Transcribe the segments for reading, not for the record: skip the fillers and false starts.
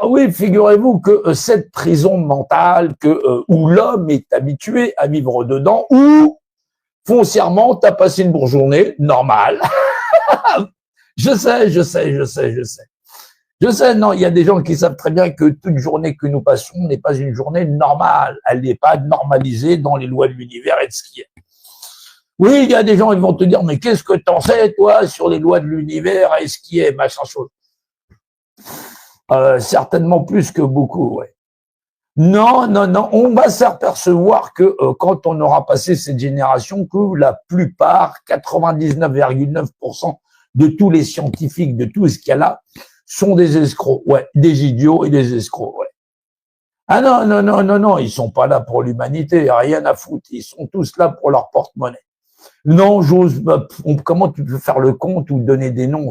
Alors oui, figurez-vous que cette prison mentale où l'homme est habitué à vivre dedans, où foncièrement, t'as passé une bonne journée, normale. Je sais, non, il y a des gens qui savent très bien que toute journée que nous passons n'est pas une journée normale. Elle n'est pas normalisée dans les lois de l'univers et de ce qui est. Oui, il y a des gens qui vont te dire, mais qu'est-ce que t'en sais, toi, sur les lois de l'univers et ce qui est, machin chose. Certainement plus que beaucoup, ouais. Non, on va s'apercevoir que quand on aura passé cette génération, que la plupart, 99,9% de tous les scientifiques, de tout ce qu'il y a là, sont des escrocs, ouais, des idiots et des escrocs, ouais. Ah non, ils sont pas là pour l'humanité, rien à foutre, ils sont tous là pour leur porte-monnaie. Non, comment tu peux faire le compte ou donner des noms,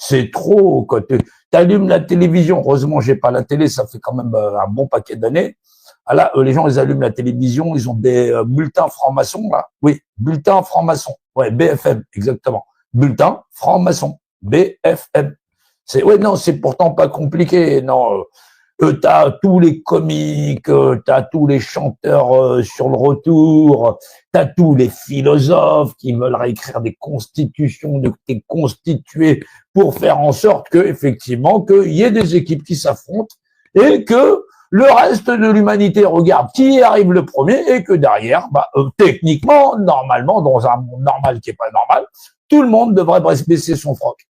c'est trop, quand t'allumes la télévision, heureusement j'ai pas la télé, ça fait quand même un bon paquet d'années. Ah là, les gens, ils allument la télévision, ils ont des bulletins francs-maçons, là. Oui, bulletins francs-maçons. Ouais, BFM, exactement. Bulletin franc-maçon. BFM. Ouais, non, c'est pourtant pas compliqué, non. T'as tous les comiques, t'as tous les chanteurs sur le retour, t'as tous les philosophes qui veulent réécrire des constitutions, des constitués pour faire en sorte que, effectivement, qu'il y ait des équipes qui s'affrontent et que le reste de l'humanité regarde qui arrive le premier et que derrière, techniquement, normalement, dans un monde normal qui est pas normal, tout le monde devrait baisser son froc.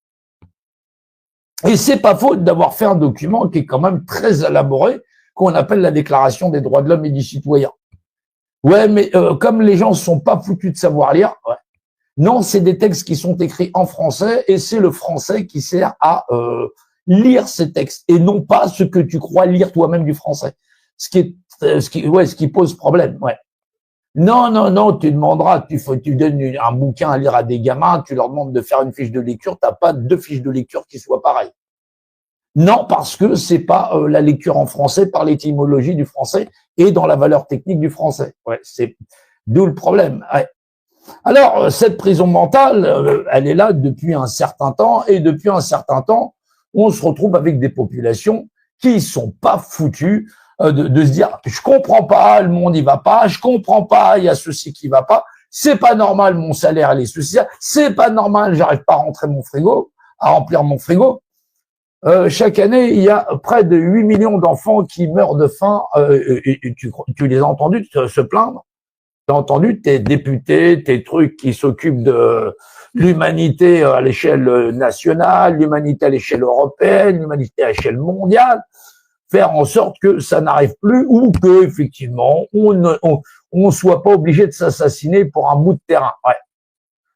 Et c'est pas faute d'avoir fait un document qui est quand même très élaboré, qu'on appelle la Déclaration des droits de l'homme et du citoyen. Ouais, mais comme les gens sont pas foutus de savoir lire, ouais. Non, c'est des textes qui sont écrits en français et c'est le français qui sert à lire ces textes et non pas ce que tu crois lire toi-même du français. Ce qui pose problème, ouais. Non, tu demanderas, tu donnes un bouquin à lire à des gamins, tu leur demandes de faire une fiche de lecture, t'as pas deux fiches de lecture qui soient pareilles. Non, parce que c'est pas la lecture en français par l'étymologie du français et dans la valeur technique du français. Ouais, c'est d'où le problème. Ouais. Alors, cette prison mentale, elle est là depuis un certain temps et depuis un certain temps, on se retrouve avec des populations qui sont pas foutues de se dire je comprends pas, le monde il va pas, je comprends pas, il y a ceci qui va pas, c'est pas normal mon salaire il est ceci, c'est pas normal, j'arrive pas à rentrer mon frigo, à remplir mon frigo. Chaque année, il y a près de 8 millions d'enfants qui meurent de faim et tu les as entendus se plaindre. T'as entendu tes députés, tes trucs qui s'occupent de l'humanité à l'échelle nationale, l'humanité à l'échelle européenne, l'humanité à l'échelle mondiale, faire en sorte que ça n'arrive plus ou que effectivement on soit pas obligé de s'assassiner pour un bout de terrain. Ouais.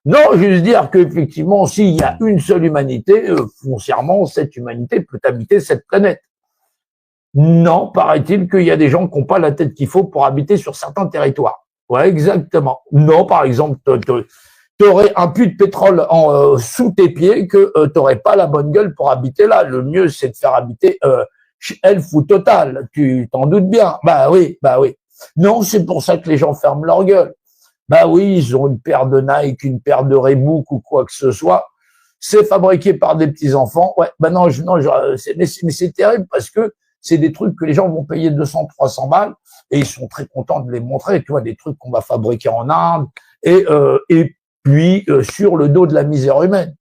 Non, juste dire qu'effectivement, s'il y a une seule humanité, foncièrement, cette humanité peut habiter cette planète. Non, paraît-il qu'il y a des gens qui n'ont pas la tête qu'il faut pour habiter sur certains territoires. Ouais, exactement. Non, par exemple, t'aurais un puits de pétrole sous tes pieds que t'aurais pas la bonne gueule pour habiter là. Le mieux, c'est de faire habiter Elf ou Total. Tu t'en doutes bien. Bah oui. Non, c'est pour ça que les gens ferment leur gueule. Bah oui, ils ont une paire de Nike, une paire de Reebok ou quoi que ce soit. C'est fabriqué par des petits enfants. Ouais, bah non, mais c'est terrible parce que c'est des trucs que les gens vont payer 200, 300 balles et ils sont très contents de les montrer. Tu vois, des trucs qu'on va fabriquer en Inde et puis sur le dos de la misère humaine.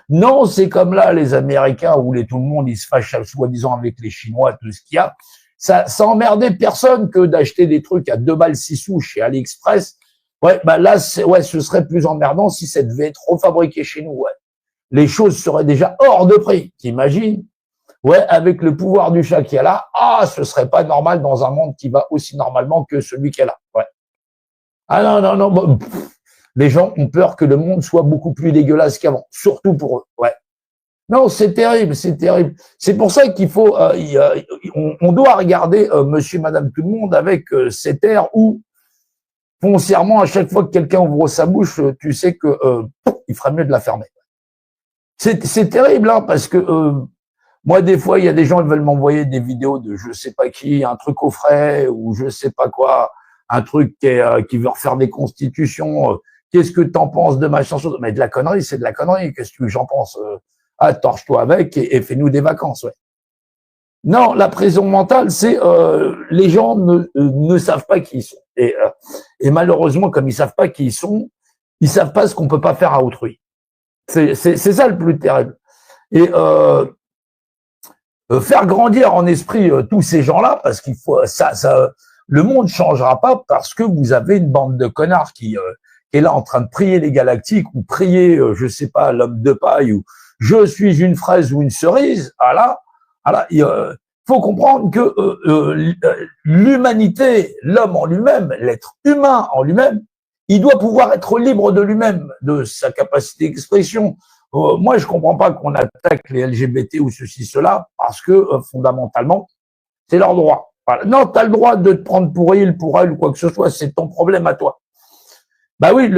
Non, c'est comme là, les Américains où tout le monde, ils se fâchent soi-disant avec les Chinois, tout ce qu'il y a. Ça emmerdait personne que d'acheter des trucs à 2 balles 6 sous chez AliExpress. Ouais, bah là, ce serait plus emmerdant si ça devait être refabriqué chez nous, ouais. Les choses seraient déjà hors de prix, t'imagines? Ouais, avec le pouvoir du chat qu'il y a là, ce serait pas normal dans un monde qui va aussi normalement que celui qu'il y a là, ouais. Ah non, les gens ont peur que le monde soit beaucoup plus dégueulasse qu'avant, surtout pour eux, ouais. Non, c'est terrible, c'est terrible. C'est pour ça qu'il faut, on doit regarder monsieur, madame, tout le monde avec cet air où, foncièrement, à chaque fois que quelqu'un ouvre sa bouche, tu sais que il ferait mieux de la fermer. C'est terrible, hein, parce que moi, des fois, il y a des gens qui veulent m'envoyer des vidéos de je sais pas qui, un truc au frais ou je sais pas quoi, un truc qui veut refaire des constitutions. Qu'est-ce que t'en penses de machin chose? Mais de la connerie, c'est de la connerie. Qu'est-ce que j'en pense? Torche-toi avec et fais-nous des vacances, ouais. Non, la prison mentale, c'est les gens ne savent pas qui ils sont. Et malheureusement, comme ils savent pas qui ils sont, ils savent pas ce qu'on peut pas faire à autrui. C'est ça le plus terrible. Et faire grandir en esprit tous ces gens-là, parce qu'il faut le monde changera pas parce que vous avez une bande de connards qui est là en train de prier les galactiques ou prier, je sais pas, l'homme de paille ou je suis une fraise ou une cerise. Voilà, il faut comprendre que l'humanité, l'homme en lui-même, l'être humain en lui-même, il doit pouvoir être libre de lui-même, de sa capacité d'expression. Moi, je comprends pas qu'on attaque les LGBT ou ceci, cela, parce que fondamentalement, c'est leur droit. Voilà. Non, tu as le droit de te prendre pour il, pour elle ou quoi que ce soit, c'est ton problème à toi. Bah oui,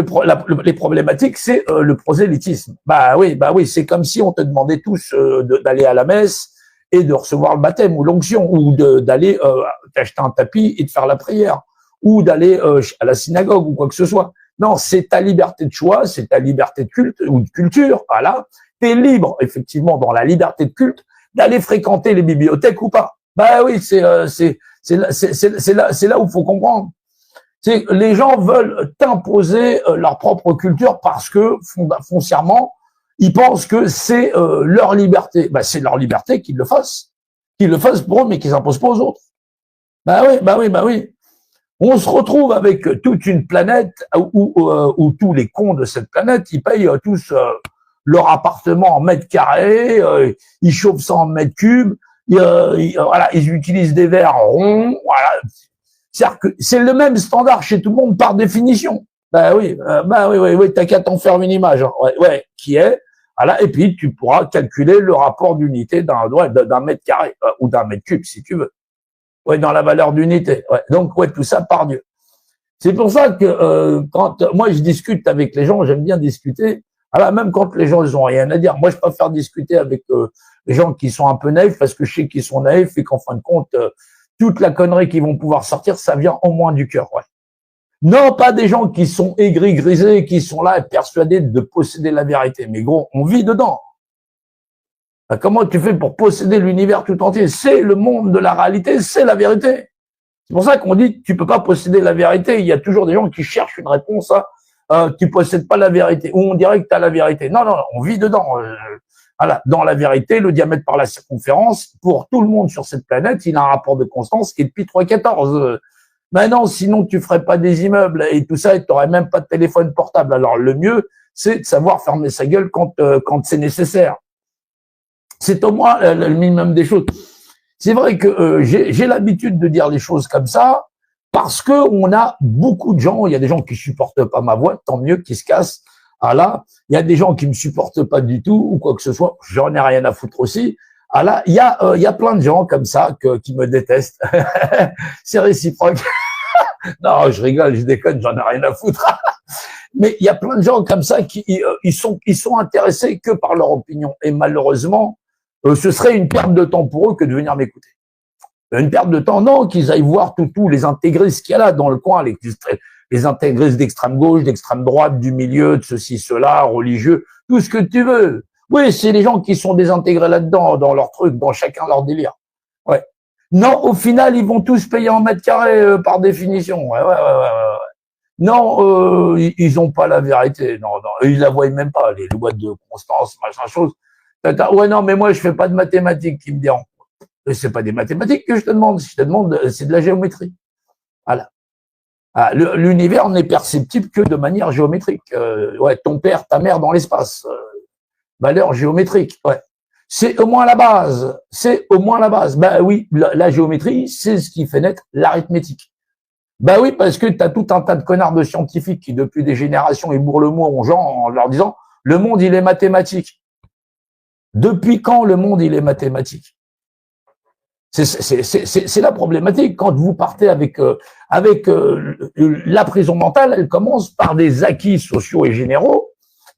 les problématiques, c'est le prosélytisme. Bah oui, c'est comme si on te demandait tous d'aller à la messe et de recevoir le baptême ou l'onction, ou d'aller t'acheter un tapis et de faire la prière, ou d'aller à la synagogue ou quoi que ce soit. Non, c'est ta liberté de choix, c'est ta liberté de culte ou de culture. Voilà, t'es libre, effectivement, dans la liberté de culte, d'aller fréquenter les bibliothèques ou pas. Bah oui, c'est là où il faut comprendre. C'est les gens veulent t'imposer leur propre culture parce que foncièrement, ils pensent que c'est leur liberté. Bah c'est leur liberté qu'ils le fassent pour eux, mais qu'ils s'imposent pas aux autres. Bah oui. On se retrouve avec toute une planète où tous les cons de cette planète, ils payent tous leur appartement en mètres carrés, ils chauffent ça en mètres cubes, voilà, ils utilisent des verres ronds, voilà. C'est-à-dire que c'est le même standard chez tout le monde par définition. Oui, t'as qu'à t'en faire une image, hein. Ouais, qui est, voilà, et puis tu pourras calculer le rapport d'unité d'un mètre carré ou d'un mètre cube si tu veux. Ouais, dans la valeur d'unité. Ouais. Donc ouais, tout ça par Dieu. C'est pour ça que quand moi je discute avec les gens, j'aime bien discuter. Voilà, même quand les gens ils ont rien à dire. Moi, je préfère discuter avec les gens qui sont un peu naïfs parce que je sais qu'ils sont naïfs et qu'en fin de compte, toute la connerie qu'ils vont pouvoir sortir, ça vient au moins du cœur. Ouais. Non, pas des gens qui sont aigris, grisés, qui sont là et persuadés de posséder la vérité. Mais gros, on vit dedans. Comment tu fais pour posséder l'univers tout entier? C'est le monde de la réalité, c'est la vérité. C'est pour ça qu'on dit que tu peux pas posséder la vérité. Il y a toujours des gens qui cherchent une réponse à tu possèdes pas la vérité. Ou on dirait que tu as la vérité. Non, on vit dedans. Voilà. Dans la vérité, le diamètre par la circonférence, pour tout le monde sur cette planète, il a un rapport de constance qui est depuis 3,14. Ben non, sinon tu ferais pas des immeubles et tout ça et tu n'aurais même pas de téléphone portable. Alors le mieux, c'est de savoir fermer sa gueule quand c'est nécessaire. C'est au moins le minimum des choses. C'est vrai que j'ai l'habitude de dire les choses comme ça parce que on a beaucoup de gens. Il y a des gens qui supportent pas ma voix, tant mieux, qui se cassent. Ah là, il y a des gens qui me supportent pas du tout ou quoi que ce soit. J'en ai rien à foutre aussi. Ah là, il y a plein de gens comme ça qui me détestent. C'est réciproque. Non, je rigole, je déconne, j'en ai rien à foutre. Mais il y a plein de gens comme ça qui ils sont intéressés que par leur opinion. Et malheureusement, ce serait une perte de temps pour eux que de venir m'écouter. Une perte de temps, non, qu'ils aillent voir tous les intégristes qu'il y a là dans le coin, les intégristes d'extrême gauche, d'extrême droite, du milieu, de ceci, cela, religieux, tout ce que tu veux. Oui, c'est les gens qui sont désintégrés là-dedans, dans leur truc, dans chacun leur délire. Ouais. Non, au final, ils vont tous payer en mètres carrés par définition. Ouais. Non, ils ont pas la vérité. Non, ils la voient même pas. Les lois de constance, machin chose. Ouais, non, mais moi, je fais pas de mathématiques qui me dérangent. C'est pas des mathématiques que je te demande. Si je te demande, c'est de la géométrie. Voilà. Ah, l'univers n'est perceptible que de manière géométrique. Ouais, ton père, ta mère dans l'espace. Valeur géométrique. Ouais. C'est au moins la base. C'est au moins la base. Bah oui, la géométrie, c'est ce qui fait naître l'arithmétique. Bah oui, parce que tu as tout un tas de connards de scientifiques qui, depuis des générations, ils bourrent le mot aux gens en leur disant « le monde, il est mathématique ». Depuis quand le monde, il est mathématique? C'est la problématique. Quand vous partez avec la prison mentale, elle commence par des acquis sociaux et généraux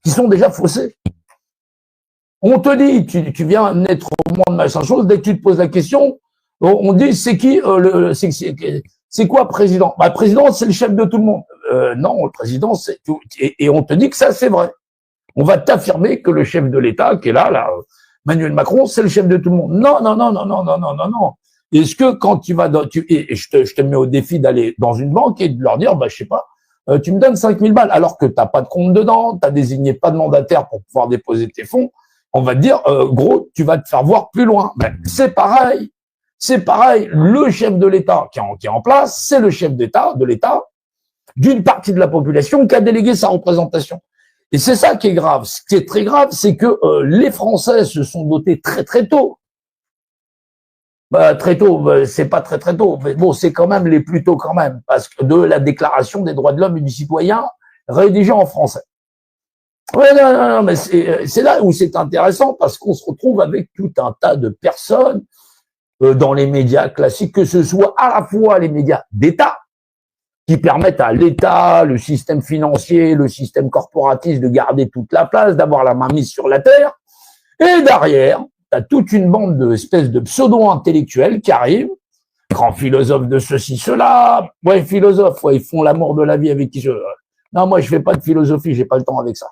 qui sont déjà faussés. On te dit, tu viens naître au monde, machin chose, dès que tu te poses la question, on dit c'est qui c'est quoi président? Bah, président, c'est le chef de tout le monde. Non, le président, c'est tout. Et on te dit que ça, c'est vrai. On va t'affirmer que le chef de l'État, qui est là, Emmanuel Macron, c'est le chef de tout le monde. Non, non, non, non, non, non, non, non, non. Est-ce que quand tu vas et je te mets au défi d'aller dans une banque et de leur dire, je sais pas, tu me donnes 5000 balles, alors que t'as pas de compte dedans, t'as désigné pas de mandataire pour pouvoir déposer tes fonds, on va te dire, gros, tu vas te faire voir plus loin. C'est pareil. C'est pareil. Le chef de l'État qui est en place, c'est le chef d'État, de l'État, d'une partie de la population qui a délégué sa représentation. Et c'est ça qui est grave. Ce qui est très grave, c'est que les Français se sont dotés très très tôt. Très tôt, c'est pas très très tôt, mais bon, c'est quand même les plus tôt quand même, parce que de la Déclaration des droits de l'homme et du citoyen rédigée en français. Ouais, non, non, non, mais c'est là où c'est intéressant, parce qu'on se retrouve avec tout un tas de personnes dans les médias classiques, que ce soit à la fois les médias d'État, qui permettent à l'État, le système financier, le système corporatiste de garder toute la place, d'avoir la main mise sur la terre, et derrière, t'as toute une bande d'espèces de pseudo-intellectuels qui arrivent, grands philosophes de ceci, cela, philosophes, ils font l'amour de la vie avec qui je... Non, moi, je fais pas de philosophie, j'ai pas le temps avec ça.